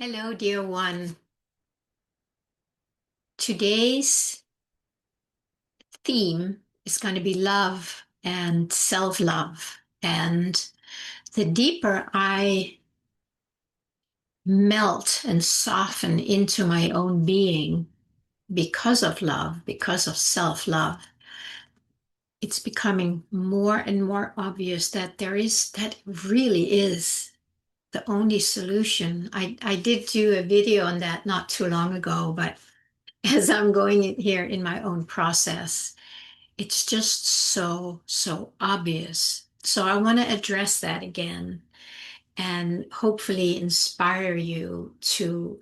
Hello, dear one. Today's theme is going to be love and self-love. And the deeper I melt and soften into my own being because of love, because of self-love, it's becoming more and more obvious that really is the only solution. I did do a video on that not too long ago, but as I'm going in here in my own process, it's just so obvious. So I want to address that again and hopefully inspire you to,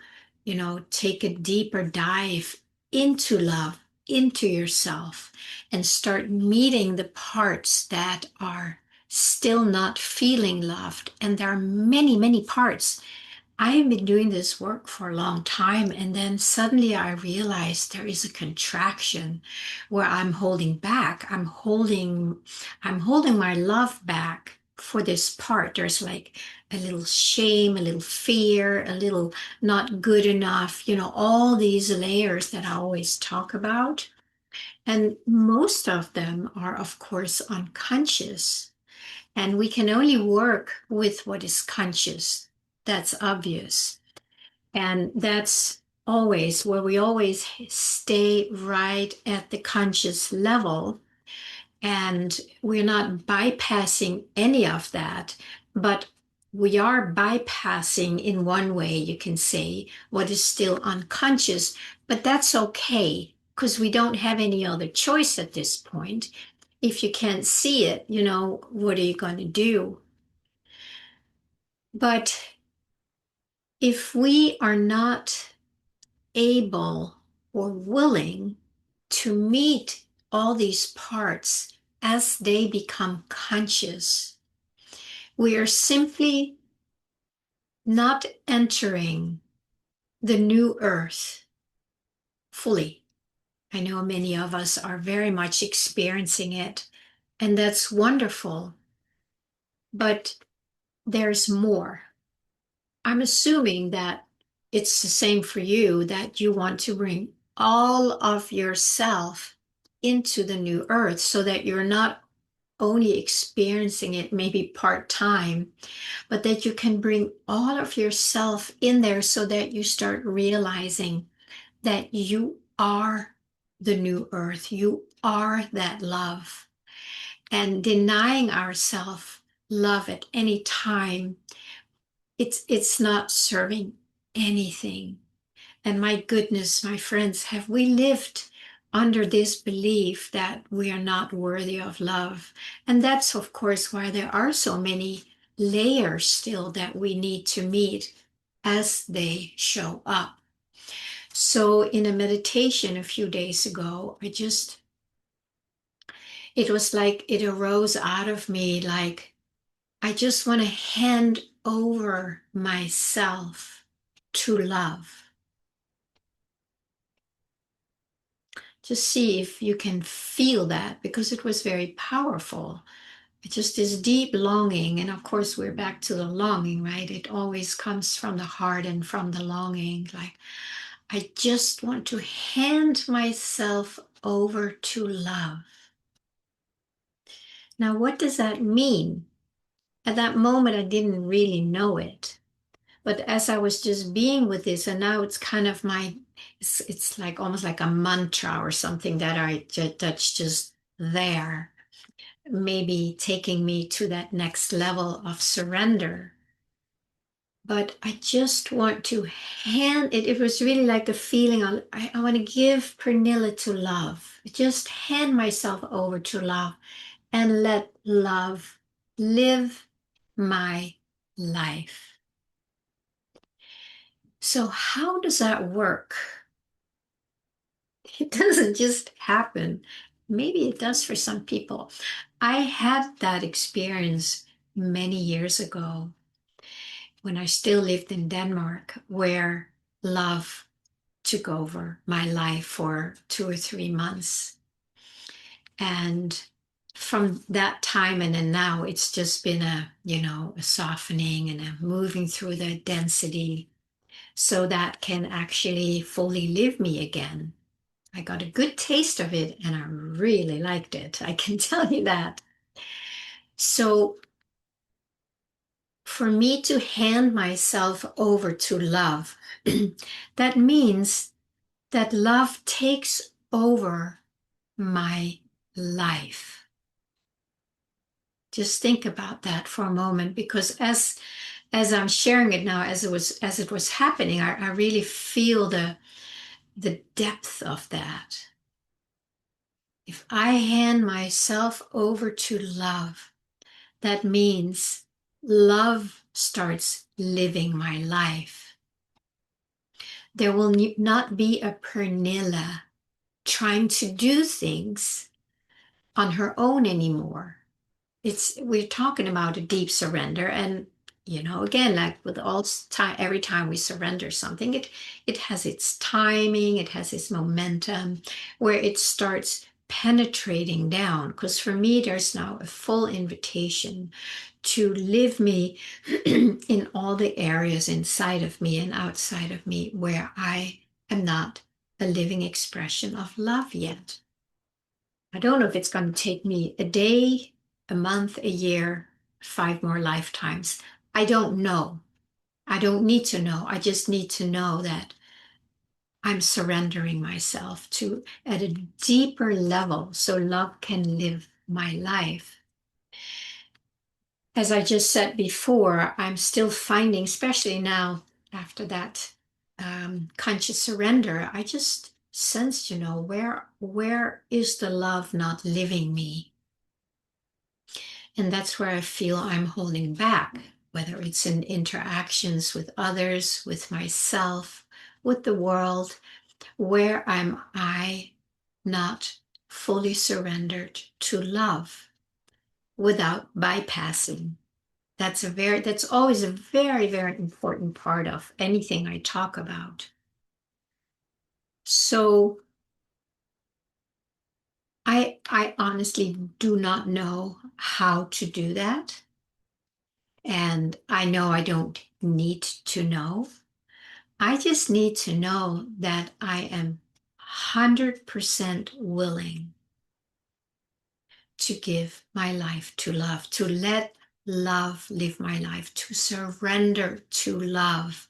take a deeper dive into love, into yourself, and start meeting the parts that are still not feeling loved. And there are many parts. I have been doing this work for a long time, and then suddenly I realized there is a contraction where I'm holding back. I'm holding my love back for this part. There's like a little shame, a little fear, a little not good enough, all these layers that I always talk about. And most of them are, of course, unconscious. And we can only work with what is conscious. That's obvious. And that's always where we always stay right at the conscious level. And we're not bypassing any of that, but we are bypassing in one way, you can say, what is still unconscious, but that's okay because we don't have any other choice at this point. If you can't see it, what are you going to do? But if we are not able or willing to meet all these parts as they become conscious, we are simply not entering the new earth fully. I know many of us are very much experiencing it, and that's wonderful, but there's more. I'm assuming that it's the same for you, that you want to bring all of yourself into the new earth so that you're not only experiencing it maybe part time, but that you can bring all of yourself in there so that you start realizing that you are the new earth. You are that love. And denying ourselves love at any time, it's not serving anything. And my goodness, my friends, have we lived under this belief that we are not worthy of love? And that's, of course, why there are so many layers still that we need to meet as they show up. So, in a meditation a few days ago, it was like it arose out of me like, I just want to hand over myself to love. Just see if you can feel that because it was very powerful. It's just this deep longing. And of course, we're back to the longing, right? It always comes from the heart and from the longing. Like, I just want to hand myself over to love. Now, what does that mean? At that moment, I didn't really know it. But as I was just being with this, and now it's kind of it's like almost like a mantra or something that's just there, maybe taking me to that next level of surrender. But I just want to hand it. It was really like a feeling I want to give Pernilla to love. Just hand myself over to love and let love live my life. So, how does that work? It doesn't just happen. Maybe it does for some people. I had that experience many years ago when I still lived in Denmark, where love took over my life for 2 or 3 months. And from that time and then now, it's just been a softening and a moving through the density. so that can actually fully live me again. I got a good taste of it and I really liked it. I can tell you that. So for me to hand myself over to love, that means that love takes over my life. Just think about that for a moment, because as I'm sharing it now, as it was happening, I really feel the depth of that. If I hand myself over to love, that means love starts living my life. There will not be a Pernilla trying to do things on her own anymore. We're talking about a deep surrender, and again, like with all time, every time we surrender something, it has its timing, it has its momentum, where it starts penetrating down. Because for me, there's now a full invitation to live me in all the areas inside of me and outside of me where I am not a living expression of love yet. I don't know if it's going to take me a day, a month, a year, 5 more lifetimes. I don't know. I don't need to know. I just need to know that I'm surrendering myself to at a deeper level so love can live my life. As I just said before, I'm still finding, especially now after that conscious surrender, I just sensed, where is the love not living me? And that's where I feel I'm holding back, whether it's in interactions with others, with myself, with the world. Where am I not fully surrendered to love without bypassing? That's always a very, very important part of anything I talk about. So I honestly do not know how to do that. And I know I don't need to know. I just need to know that I am 100% willing to give my life to love, to let love live my life, to surrender to love.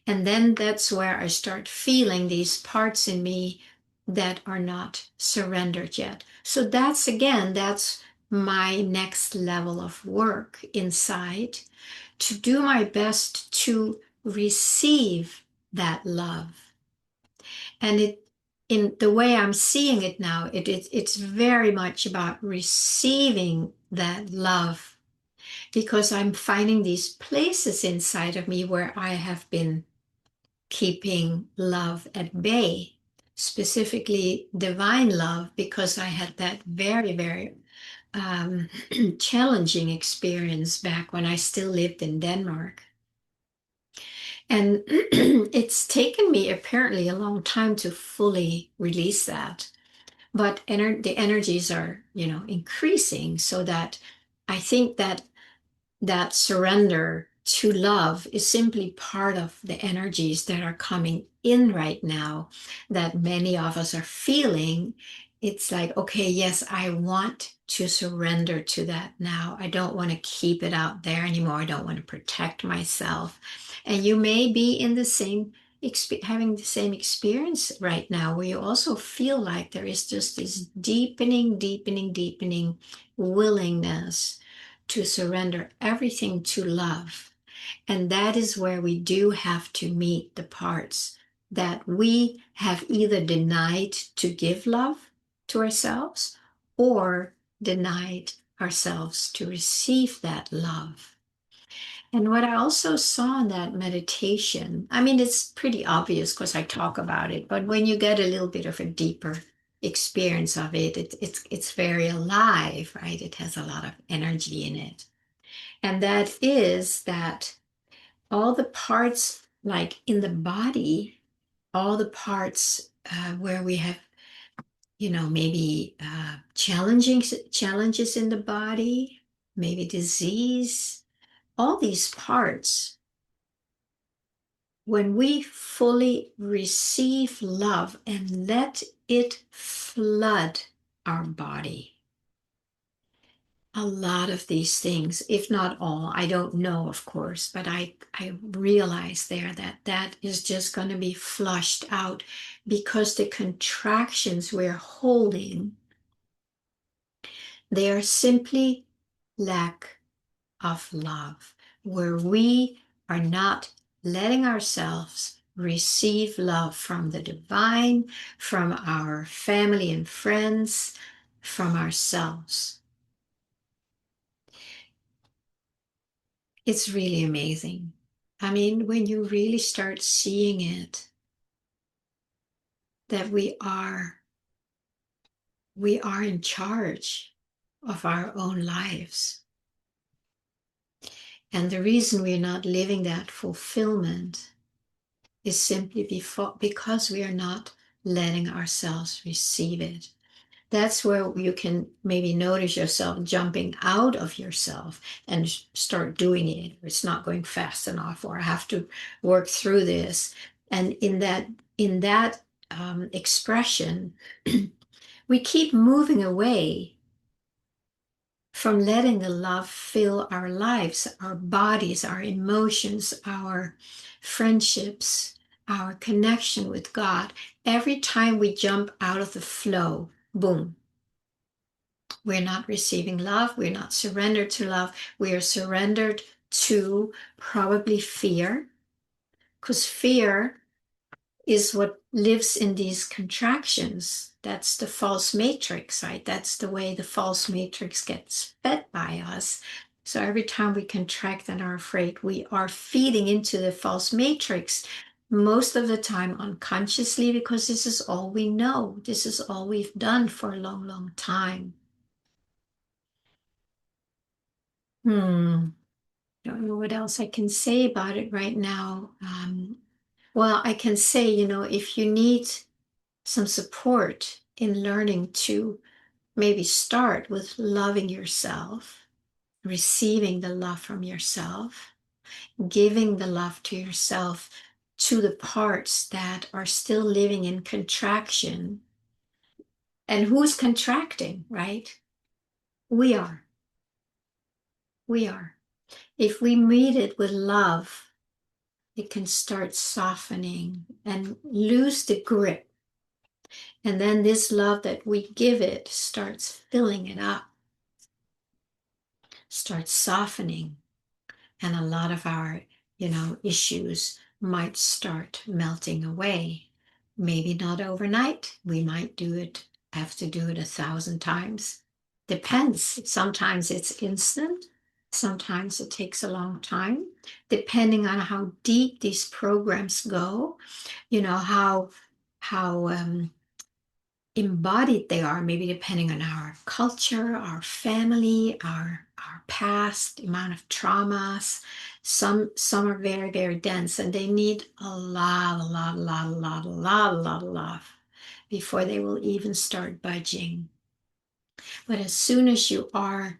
And then that's where I start feeling these parts in me that are not surrendered yet. So that's my next level of work inside, to do my best to receive that love. And in the way I'm seeing it now, it's very much about receiving that love, because I'm finding these places inside of me where I have been keeping love at bay, specifically divine love, because I had that very, very challenging experience back when I still lived in Denmark. And it's taken me apparently a long time to fully release that. But the energies are, increasing, so that I think that surrender to love is simply part of the energies that are coming in right now, that many of us are feeling. It's like, okay, yes, I want to surrender to that now. I don't want to keep it out there anymore. I don't want to protect myself. And you may be in the same having the same experience right now, where you also feel like there is just this deepening, deepening, deepening willingness to surrender everything to love. And that is where we do have to meet the parts that we have either denied to give love to ourselves, or denied ourselves to receive that love. And what I also saw in that meditation, I mean, it's pretty obvious because I talk about it, but when you get a little bit of a deeper experience of it, it's very alive, right? It has a lot of energy in it. And that is that all the parts, like in the body, all the parts where we have, maybe challenges in the body, maybe disease, all these parts, when we fully receive love and let it flood our body, a lot of these things, if not all, I don't know, of course, but I realize there that that is just going to be flushed out because the contractions we're holding, they are simply lack of love, where we are not letting ourselves receive love from the divine, from our family and friends, from ourselves. It's really amazing. I mean, when you really start seeing it, that we are in charge of our own lives. And the reason we're not living that fulfillment is simply because we are not letting ourselves receive it. That's where you can maybe notice yourself jumping out of yourself and start doing it. It's not going fast enough, or I have to work through this. And in that expression, we keep moving away from letting the love fill our lives, our bodies, our emotions, our friendships, our connection with God. Every time we jump out of the flow, boom, we're not receiving love. We're not surrendered to love. We are surrendered to probably fear, because fear is what lives in these contractions. That's the false matrix, right? That's the way the false matrix gets fed by us. So every time we contract and are afraid, we are feeding into the false matrix, most of the time unconsciously, because this is all we know. This is all we've done for a long, long time. Don't know what else I can say about it right now. Well, I can say, if you need some support in learning to maybe start with loving yourself, receiving the love from yourself, giving the love to yourself, to the parts that are still living in contraction. And who's contracting, right? We are. We are. If we meet it with love, it can start softening and lose the grip. And then this love that we give it starts filling it up, starts softening. And a lot of our, issues might start melting away. Maybe not overnight. We might have to do it 1,000 times. Depends. Sometimes it's instant. Sometimes it takes a long time, depending on how deep these programs go, how embodied they are, maybe depending on our culture, our family, our past, amount of traumas. Some are very, very dense, and they need a lot of love before they will even start budging. But as soon as you are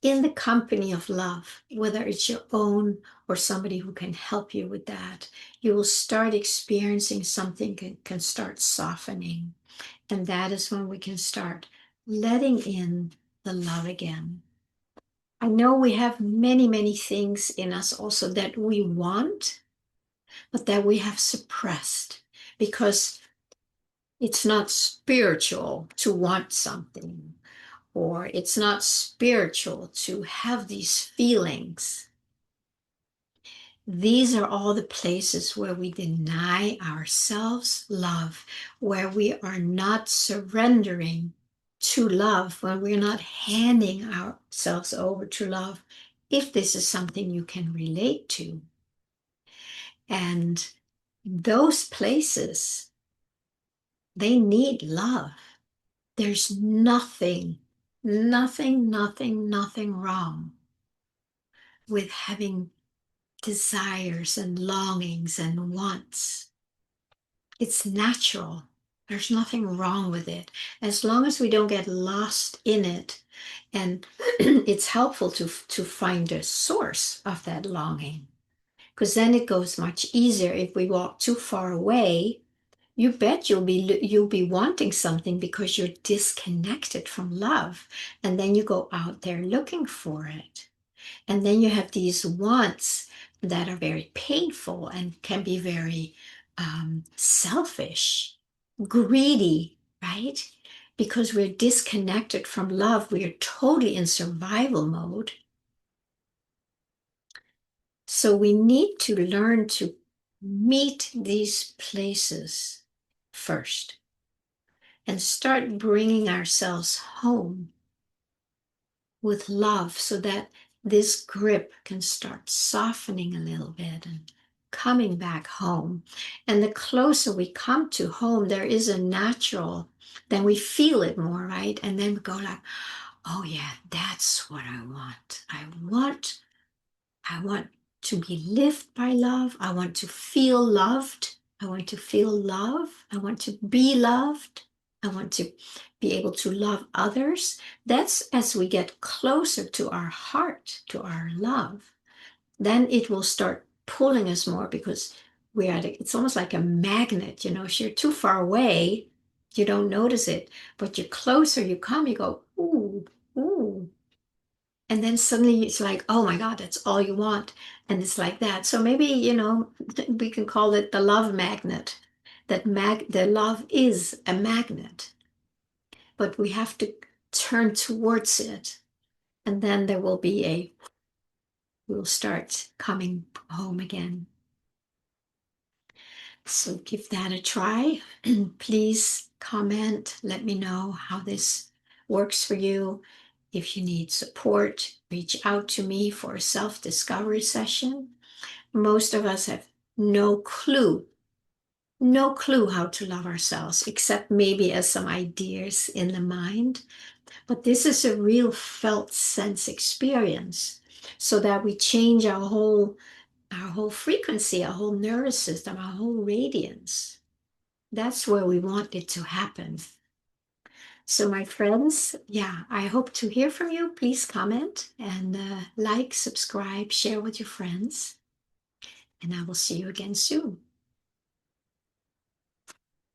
in the company of love, whether it's your own or somebody who can help you with that, you will start experiencing something can start softening. And that is when we can start letting in the love again. I know we have many, many things in us also that we want, but that we have suppressed because it's not spiritual to want something, or it's not spiritual to have these feelings. These are all the places where we deny ourselves love, where we are not surrendering to love, when we're not handing ourselves over to love, if this is something you can relate to. And those places, they need love. There's nothing wrong with having desires and longings and wants. It's natural. There's nothing wrong with it. As long as we don't get lost in it. And it's helpful to find the source of that longing. because then it goes much easier. If we walk too far away, you bet you'll be wanting something because you're disconnected from love. And then you go out there looking for it. And then you have these wants that are very painful and can be very selfish, greedy, right? Because we're disconnected from love, we are totally in survival mode. So we need to learn to meet these places first and start bringing ourselves home with love so that this grip can start softening a little bit and coming back home. And the closer we come to home, there is a natural, then we feel it more, right? And then we go like, oh yeah, that's what I want. I want to be lived by love. I want to feel loved. I want to feel love. I want to be loved. I want to be able to love others. That's as we get closer to our heart, to our love, then it will start pulling us more because it's almost like a magnet. If you're too far away, you don't notice it, but you're closer you come, you go, ooh, ooh. And then suddenly it's like, oh my God, that's all you want. And it's like that. So maybe, we can call it the love magnet. The love is a magnet, but we have to turn towards it. And then we'll start coming home again. So give that a try. Please comment. Let me know how this works for you. If you need support, reach out to me for a self-discovery session. Most of us have no clue how to love ourselves, except maybe as some ideas in the mind. But this is a real felt sense experience so that we change our whole frequency, our whole nervous system, our whole radiance. That's where we want it to happen. So, my friends, yeah, I hope to hear from you. Please comment and like, subscribe, share with your friends. And I will see you again soon.